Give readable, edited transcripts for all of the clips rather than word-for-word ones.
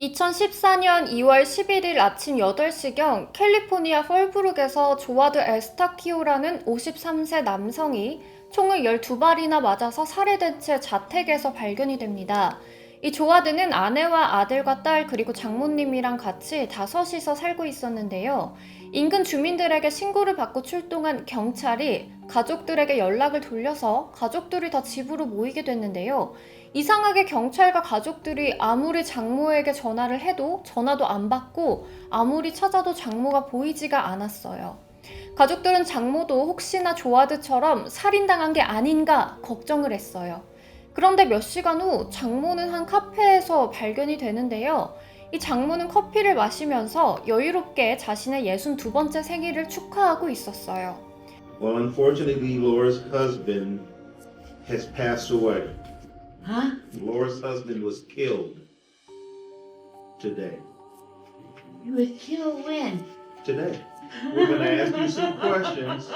2014년 2월 11일 아침 8시경 캘리포니아 펄브룩에서 조아드 에스타키오라는 53세 남성이 총을 12발이나 맞아서 살해된 채 자택에서 발견이 됩니다. 이 조아드는 아내와 아들과 딸 그리고 장모님이랑 같이 다섯이서 살고 있었는데요. 인근 주민들에게 신고를 받고 출동한 경찰이 가족들에게 연락을 돌려서 가족들이 다 집으로 모이게 됐는데요. 이상하게 경찰과 가족들이 아무리 장모에게 전화를 해도 전화도 안 받고 아무리 찾아도 장모가 보이지가 않았어요. 가족들은 장모도 혹시나 조아드처럼 살인당한 게 아닌가 걱정을 했어요. 그런데 몇 시간 후 장모는 한 카페에서 발견이 되는데요. 이 장모는 커피를 마시면서 여유롭게 자신의 62번째 생일을 축하하고 있었어요. Well, unfortunately, Laura's husband has passed away. Huh? Laura's husband was killed today. You were killed when? Today. We're going to ask you some questions.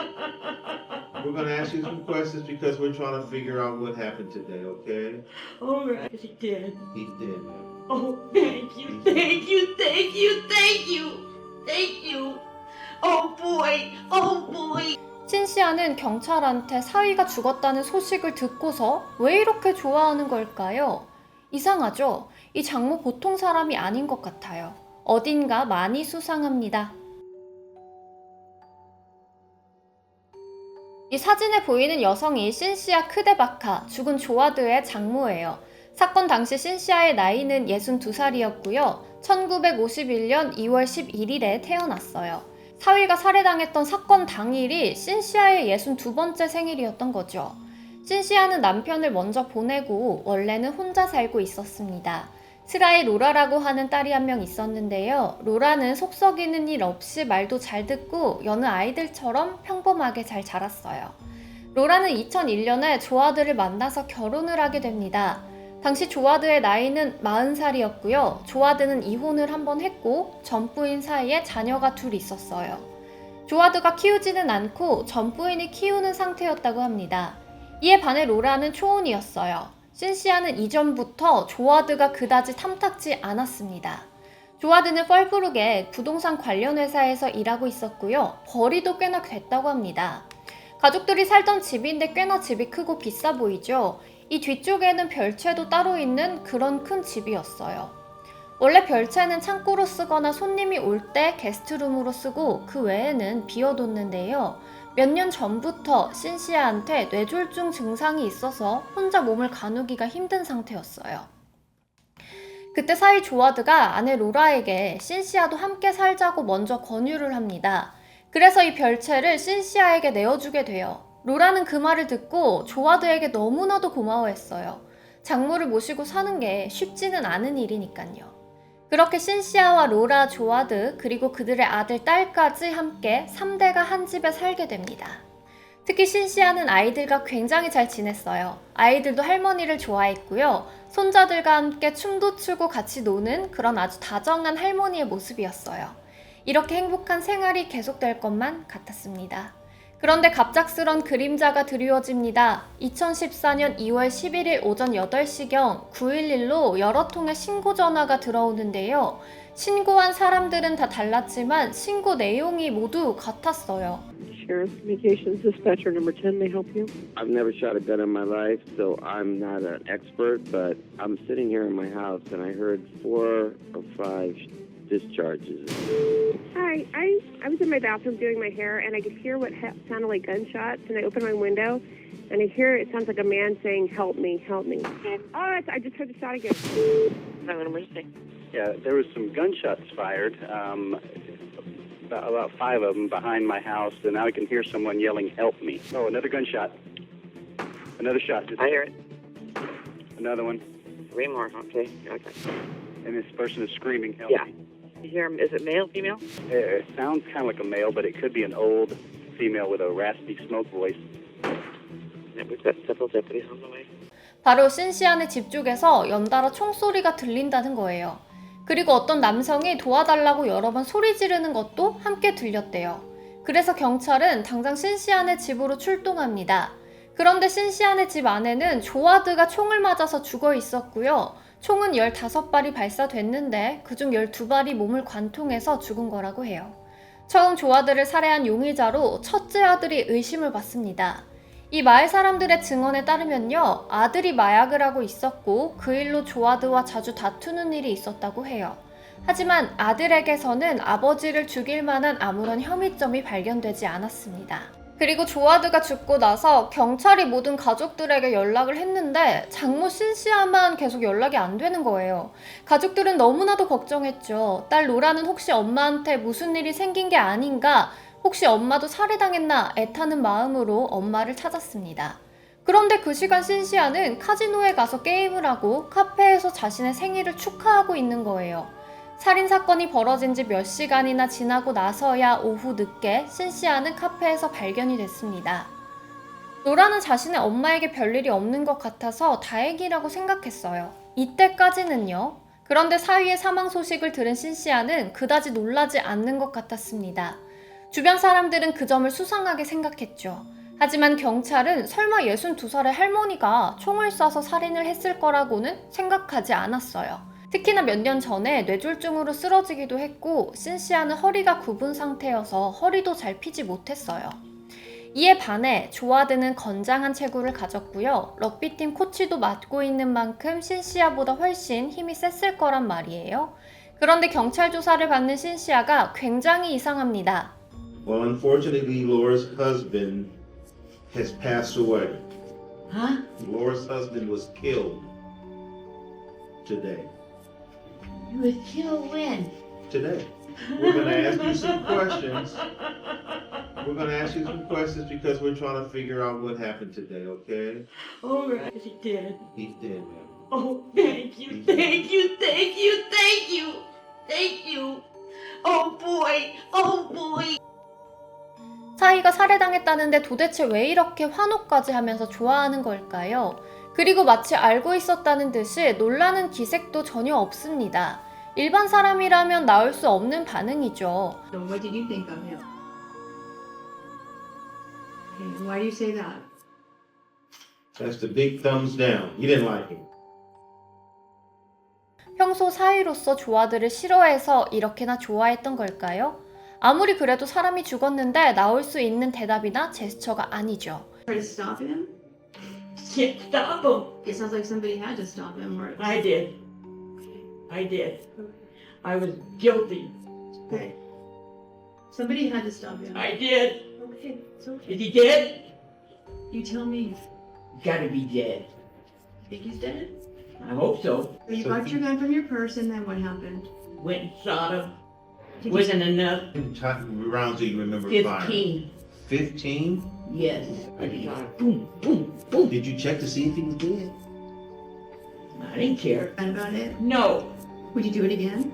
We're going to ask you some questions because we're trying to figure out what happened today, okay? All right, he did. He's dead, man. Oh, thank you, thank you, thank you, thank you, thank you. Oh boy, oh boy. 신시아는 경찰한테 사위가 죽었다는 소식을 듣고서 왜 이렇게 좋아하는 걸까요? 이상하죠? 이 장모 보통 사람이 아닌 것 같아요. 어딘가 많이 수상합니다. 이 사진에 보이는 여성이 신시아 크데바카, 죽은 조아드의 장모예요. 사건 당시 신시아의 나이는 62살이었고요. 1951년 2월 11일에 태어났어요. 사위가 살해당했던 사건 당일이 신시아의 62번째 생일이었던 거죠. 신시아는 남편을 먼저 보내고 원래는 혼자 살고 있었습니다. 스라이 로라라고 하는 딸이 한 명 있었는데요. 로라는 속 썩이는 일 없이 말도 잘 듣고 여느 아이들처럼 평범하게 잘 자랐어요. 로라는 2001년에 조아드를 만나서 결혼을 하게 됩니다. 당시 조아드의 나이는 40살이었고요. 조아드는 이혼을 한 번 했고 전부인 사이에 자녀가 둘 있었어요. 조아드가 키우지는 않고 전부인이 키우는 상태였다고 합니다. 이에 반해 로라는 초혼이었어요. 신시아는 이전부터 조아드가 그다지 탐탁지 않았습니다. 조아드는 펄브룩의 부동산 관련 회사에서 일하고 있었고요. 벌이도 꽤나 됐다고 합니다. 가족들이 살던 집인데 꽤나 집이 크고 비싸 보이죠? 이 뒤쪽에는 별채도 따로 있는 그런 큰 집이었어요. 원래 별채는 창고로 쓰거나 손님이 올 때 게스트룸으로 쓰고 그 외에는 비워뒀는데요. 몇 년 전부터 신시아한테 뇌졸중 증상이 있어서 혼자 몸을 가누기가 힘든 상태였어요. 그때 사위 조아드가 아내 로라에게 신시아도 함께 살자고 먼저 권유를 합니다. 그래서 이 별채를 신시아에게 내어주게 돼요. 로라는 그 말을 듣고 조아드에게 너무나도 고마워했어요. 장모를 모시고 사는 게 쉽지는 않은 일이니까요. 그렇게 신시아와 로라, 조아드, 그리고 그들의 아들, 딸까지 함께 3대가 한 집에 살게 됩니다. 특히 신시아는 아이들과 굉장히 잘 지냈어요. 아이들도 할머니를 좋아했고요. 손자들과 함께 춤도 추고 같이 노는 그런 아주 다정한 할머니의 모습이었어요. 이렇게 행복한 생활이 계속될 것만 같았습니다. 그런데 갑작스런 그림자가 드리워집니다. 2014년 2월 11일 오전 8시경 911로 여러 통의 신고 전화가 들어오는데요. 신고한 사람들은 다 달랐지만 신고 내용이 모두 같았어요. Sheriff Communications Dispatcher number 10 may help you. I've never shot a gun in my life, so I'm not an expert, but I'm sitting here in my house and I heard 4 or 5 discharges. Hi, I was in my bathroom doing my hair, and I could hear what sounded like gunshots, and I opened my window, and I hear it sounds like a man saying, help me, help me. Oh, I just heard the shot again. Yeah, there was some gunshots fired, about 5 of them behind my house, and now I can hear someone yelling, help me. Oh, another gunshot. Another shot. I hear it. Another one. 3 more. Okay. And this person is screaming, help Yeah. me. You hear him? Is it male, female? It sounds kind of like a male, but it could be an old female with a raspy smoke voice. Yeah, we've got several deputies on the way. 바로 신시아네 집 쪽에서 연달아 총소리가 들린다는 거예요. 그리고 어떤 남성이 도와달라고 여러 번 소리 지르는 것도 함께 들렸대요. 그래서 경찰은 당장 신시아네 집으로 출동합니다. 그런데 신시아네 집 안에는 조아드가 총을 맞아서 죽어 있었고요. 총은 15발이 발사됐는데 그중 12발이 몸을 관통해서 죽은 거라고 해요. 처음 조아드를 살해한 용의자로 첫째 아들이 의심을 받습니다. 이 마을 사람들의 증언에 따르면요, 아들이 마약을 하고 있었고 그 일로 조아드와 자주 다투는 일이 있었다고 해요. 하지만 아들에게서는 아버지를 죽일 만한 아무런 혐의점이 발견되지 않았습니다. 그리고 조아드가 죽고 나서 경찰이 모든 가족들에게 연락을 했는데 장모 신시아만 계속 연락이 안 되는 거예요. 가족들은 너무나도 걱정했죠. 딸 로라는 혹시 엄마한테 무슨 일이 생긴 게 아닌가, 혹시 엄마도 살해당했나 애타는 마음으로 엄마를 찾았습니다. 그런데 그 시간 신시아는 카지노에 가서 게임을 하고 카페에서 자신의 생일을 축하하고 있는 거예요. 살인사건이 벌어진 지 몇 시간이나 지나고 나서야 오후 늦게 신시아는 카페에서 발견이 됐습니다. 로라는 자신의 엄마에게 별일이 없는 것 같아서 다행이라고 생각했어요. 이때까지는요. 그런데 사위의 사망 소식을 들은 신시아는 그다지 놀라지 않는 것 같았습니다. 주변 사람들은 그 점을 수상하게 생각했죠. 하지만 경찰은 설마 62살의 할머니가 총을 쏴서 살인을 했을 거라고는 생각하지 않았어요. 특히나 몇 년 전에 뇌졸중으로 쓰러지기도 했고 신시아는 허리가 굽은 상태여서 허리도 잘 피지 못했어요. 이에 반해 조아드는 건장한 체구를 가졌고요. 럭비팀 코치도 맡고 있는 만큼 신시아보다 훨씬 힘이 셌을 거란 말이에요. 그런데 경찰 조사를 받는 신시아가 굉장히 이상합니다. Well, unfortunately, Laura's husband has passed away. Huh? Laura's husband was killed today. You was killed when? Today. We're going to ask you some questions. We're going to ask you some questions because we're trying to figure out what happened today, okay? All right, he did. He's dead, man. Oh, thank you, thank you, thank you, thank you, thank you. Oh boy, oh boy. 사이가 살해당했다는데 도대체 왜 이렇게 환호까지 하면서 좋아하는 걸까요? 그리고 마치 알고 있었다는 듯이 놀라는 기색도 전혀 없습니다. 일반 사람이라면 나올 수 없는 반응이죠. So what did you think of him? Okay, why do you say that? That's the big thumbs down. You didn't like him. 평소 사위로서 조아드를 싫어해서 이렇게나 좋아했던 걸까요? 아무리 그래도 사람이 죽었는데 나올 수 있는 대답이나 제스처가 아니죠. Try to stop him? Can't stop him. It sounds like somebody had to stop him. Or I did. I did. I was guilty. okay. Somebody had to stop him. I did. Okay, it's okay. Is he dead? You tell me. Gotta be dead. Think he's dead? I hope so. So you So got he- your gun from your purse, and then what happened? Went and shot him. Did you- Wasn't enough. How many rounds do you remember firing? 15. 15? Yes. I shot. Boom, boom, boom. Did you check to see if he was dead? I didn't care. That about it? No. Would you do it again?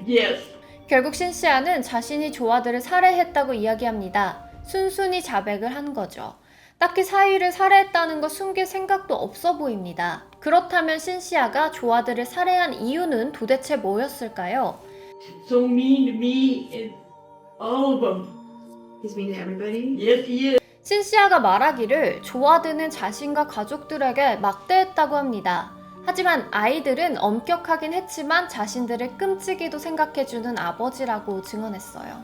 Yes. 결국 신시아는 자신이 조아드를 살해했다고 이야기합니다. 순순히 자백을 한 거죠. 딱히 사위를 살해했다는 거 숨길 생각도 없어 보입니다. 그렇다면 신시아가 조아드를 살해한 이유는 도대체 뭐였을까요? So mean to me and all of them. He's mean to everybody? Yes, he is. 신시아가 말하기를 조아드는 자신과 가족들에게 막대했다고 합니다. 하지만 아이들은 엄격하긴 했지만 자신들을 끔찍이도 생각해주는 아버지라고 증언했어요.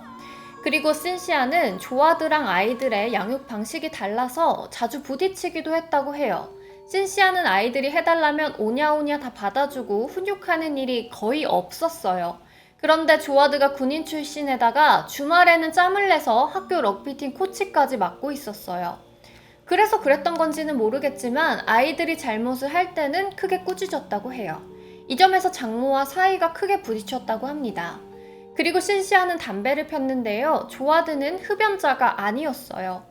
그리고 신시아는 조아드랑 아이들의 양육 방식이 달라서 자주 부딪히기도 했다고 해요. 신시아는 아이들이 해달라면 오냐오냐 다 받아주고 훈육하는 일이 거의 없었어요. 그런데 조아드가 군인 출신에다가 주말에는 짬을 내서 학교 럭비팀 코치까지 맡고 있었어요. 그래서 그랬던 건지는 모르겠지만 아이들이 잘못을 할 때는 크게 꾸짖었다고 해요. 이 점에서 장모와 사이가 크게 부딪혔다고 합니다. 그리고 신시아는 담배를 폈는데요. 조아드는 흡연자가 아니었어요.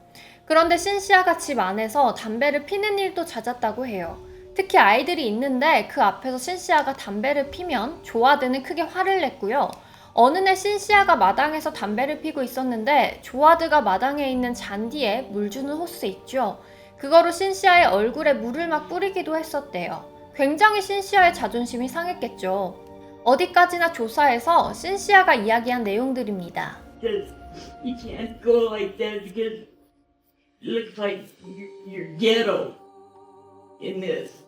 그런데 신시아가 집 안에서 담배를 피는 일도 잦았다고 해요. 특히 아이들이 있는데 그 앞에서 신시아가 담배를 피면 조아드는 크게 화를 냈고요. 어느 날 신시아가 마당에서 담배를 피고 있었는데 조아드가 마당에 있는 잔디에 물 주는 호스 있죠. 그거로 신시아의 얼굴에 물을 막 뿌리기도 했었대요. 굉장히 신시아의 자존심이 상했겠죠. 어디까지나 조사해서 신시아가 이야기한 내용들입니다. Says you can't go like that because it looks like you're ghetto in this.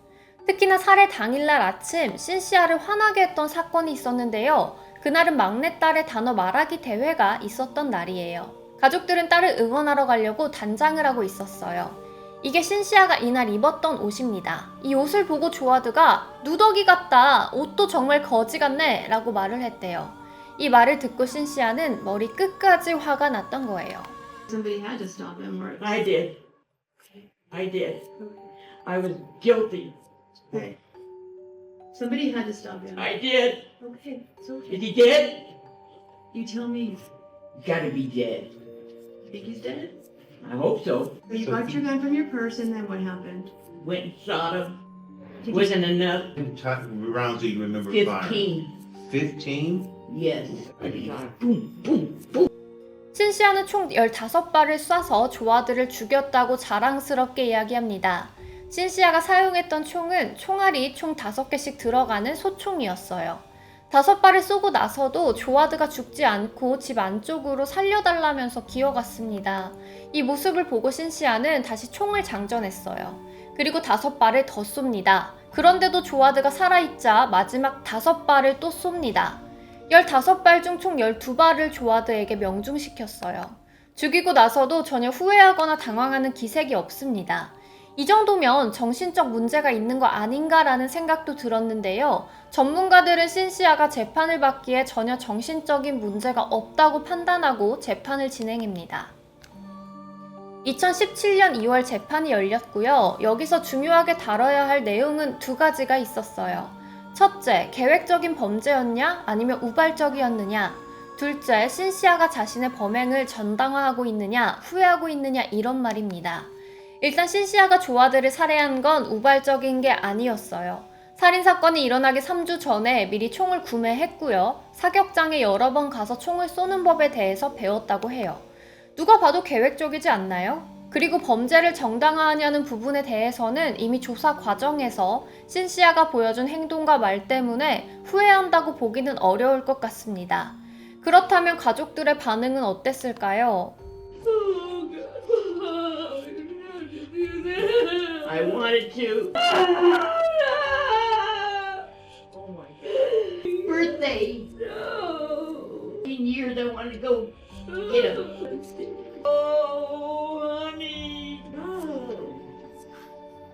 특히나 살해 당일날 아침 신시아를 화나게 했던 사건이 있었는데요. 그날은 막내딸의 단어 말하기 대회가 있었던 날이에요. 가족들은 딸을 응원하러 가려고 단장을 하고 있었어요. 이게 신시아가 이날 입었던 옷입니다. 이 옷을 보고 조아드가 누더기 같다, 옷도 정말 거지 같네 라고 말을 했대요. 이 말을 듣고 신시아는 머리 끝까지 화가 났던 거예요. Somebody had to stop him, or I did. I did. I was guilty. okay. Somebody had to stop him. I did. Okay, it's okay. Is he dead? You tell me. Gotta be dead. You think he's dead? I hope so. So you got your gun from your purse, and then what happened? Went and shot him. Did you- Wasn't enough. How many rounds do you remember firing? 15. 15? Yes. I shot. Boom, boom, boom. 신시아는 총 15발을 쏴서 조아드를 죽였다고 자랑스럽게 이야기합니다. 신시아가 사용했던 총은 총알이 총 5개씩 들어가는 소총이었어요. 5발을 쏘고 나서도 조아드가 죽지 않고 집 안쪽으로 살려달라면서 기어갔습니다. 이 모습을 보고 신시아는 다시 총을 장전했어요. 그리고 5발을 더 쏩니다. 그런데도 조아드가 살아있자 마지막 5발을 또 쏩니다. 15발 중 총 12발을 조아드에게 명중시켰어요. 죽이고 나서도 전혀 후회하거나 당황하는 기색이 없습니다. 이 정도면 정신적 문제가 있는 거 아닌가라는 생각도 들었는데요. 전문가들은 신시아가 재판을 받기에 전혀 정신적인 문제가 없다고 판단하고 재판을 진행합니다. 2017년 2월 재판이 열렸고요. 여기서 중요하게 다뤄야 할 내용은 2가지가 있었어요. 첫째, 계획적인 범죄였냐 아니면 우발적이었느냐. 둘째, 신시아가 자신의 범행을 정당화하고 있느냐 후회하고 있느냐 이런 말입니다. 일단 신시아가 조아드를 살해한 건 우발적인 게 아니었어요. 살인사건이 일어나기 3주 전에 미리 총을 구매했고요. 사격장에 여러 번 가서 총을 쏘는 법에 대해서 배웠다고 해요. 누가 봐도 계획적이지 않나요? 그리고 범죄를 정당화하냐는 부분에 대해서는 이미 조사 과정에서 신시아가 보여준 행동과 말 때문에 후회한다고 보기는 어려울 것 같습니다. 그렇다면 가족들의 반응은 어땠을까요? Oh, God. I wanted to. Oh, my God. Birthday. No. In years, I wanted to go get him. Oh, honey. No.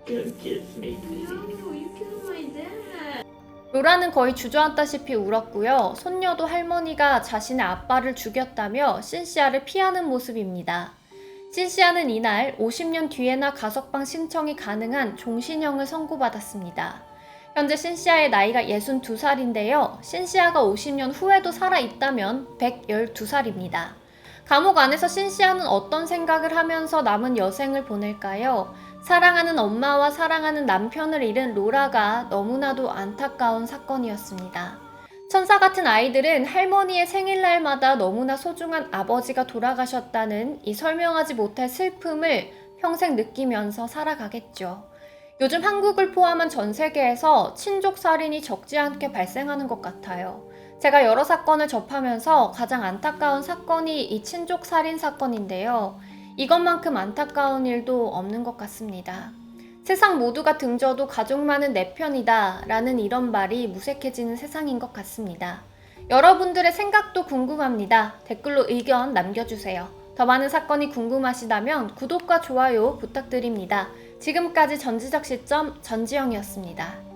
Come kiss me, please. No, you killed my dad. 로라는 거의 주저앉다시피 울었고요. 손녀도 할머니가 자신의 아빠를 죽였다며 신시아를 피하는 모습입니다. 신시아는 이날 50년 뒤에나 가석방 신청이 가능한 종신형을 선고받았습니다. 현재 신시아의 나이가 62살인데요. 신시아가 50년 후에도 살아있다면 112살입니다. 감옥 안에서 신시아는 어떤 생각을 하면서 남은 여생을 보낼까요? 사랑하는 엄마와 사랑하는 남편을 잃은 로라가 너무나도 안타까운 사건이었습니다. 천사 같은 아이들은 할머니의 생일날마다 너무나 소중한 아버지가 돌아가셨다는 이 설명하지 못할 슬픔을 평생 느끼면서 살아가겠죠. 요즘 한국을 포함한 전 세계에서 친족 살인이 적지 않게 발생하는 것 같아요. 제가 여러 사건을 접하면서 가장 안타까운 사건이 이 친족 살인 사건인데요. 이것만큼 안타까운 일도 없는 것 같습니다. 세상 모두가 등져도 가족만은 내 편이다 라는 이런 말이 무색해지는 세상인 것 같습니다. 여러분들의 생각도 궁금합니다. 댓글로 의견 남겨주세요. 더 많은 사건이 궁금하시다면 구독과 좋아요 부탁드립니다. 지금까지 전지적 시점 전지영이었습니다.